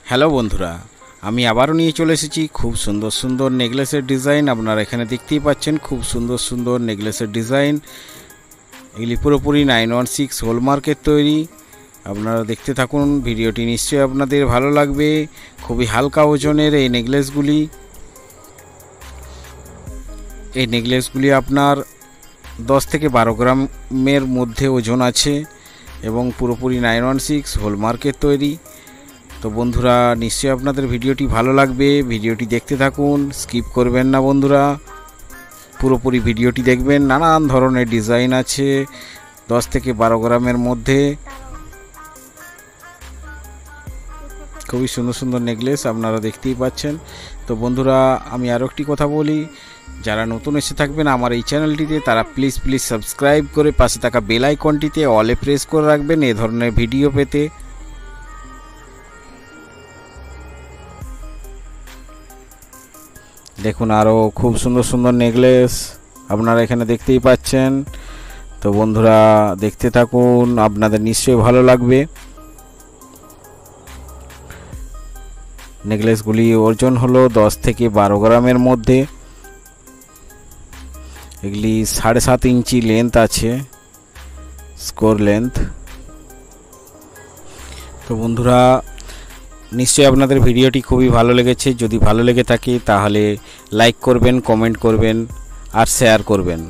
Hello বন্ধুরা, আমি আবারও নিয়ে চলে এসেছি খুব সুন্দর সুন্দর নেকলেসের ডিজাইন। আপনারা এখানে দেখতেই পাচ্ছেন খুব সুন্দর সুন্দর নেকলেসের ডিজাইন। এগুলি পুরোপুরি 916 হলমার্কের তৈরি। আপনারা দেখতে থাকুন, ভিডিওটি নিশ্চয়ই আপনাদের ভালো লাগবে। খুবই হালকা ওজনের এই নেকলেসগুলি আপনার 10 থেকে 12 গ্রামের মধ্যে ওজন আছে এবং পুরোপুরি 916 হলমার্কের তৈরি। তো বন্ধুরা, নিশ্চয়ই আপনাদের ভিডিওটি ভালো লাগবে। ভিডিওটি দেখতে থাকুন, স্কিপ করবেন না বন্ধুরা, পুরোপুরি ভিডিওটি দেখবেন। নানান ধরনের ডিজাইন আছে 10 থেকে 12 গ্রামের মধ্যে। খুবই সুন্দর সুন্দর নেকলেস আপনারা দেখতেই পাচ্ছেন। তো বন্ধুরা, আমি আরও একটি কথা বলি, যারা নতুন এসে থাকবেন আমার এই চ্যানেলটিতে তারা প্লিজ সাবস্ক্রাইব করে পাশে থাকা বেল আইকনটিতে অলে প্রেস করে রাখবেন এই ধরনের ভিডিও পেতে। দেখুন আরও খুব সুন্দর সুন্দর নেকলেস আপনারা এখানে দেখতেই পাচ্ছেন। তো বন্ধুরা দেখতে থাকুন, আপনাদের নিশ্চয়ই ভালো লাগবে। নেকলেসগুলি ওজন হলো 10 থেকে 12 গ্রামের মধ্যে। এগুলি 7.5 ইঞ্চি লেন্থ আছে, স্কোর লেন্থ। তো বন্ধুরা, নিশ্চয়ই আপনাদের ভিডিওটি খুবই ভালো লেগেছে। যদি ভালো লেগে থাকে তাহলে লাইক করবেন, কমেন্ট করবেন আর শেয়ার করবেন।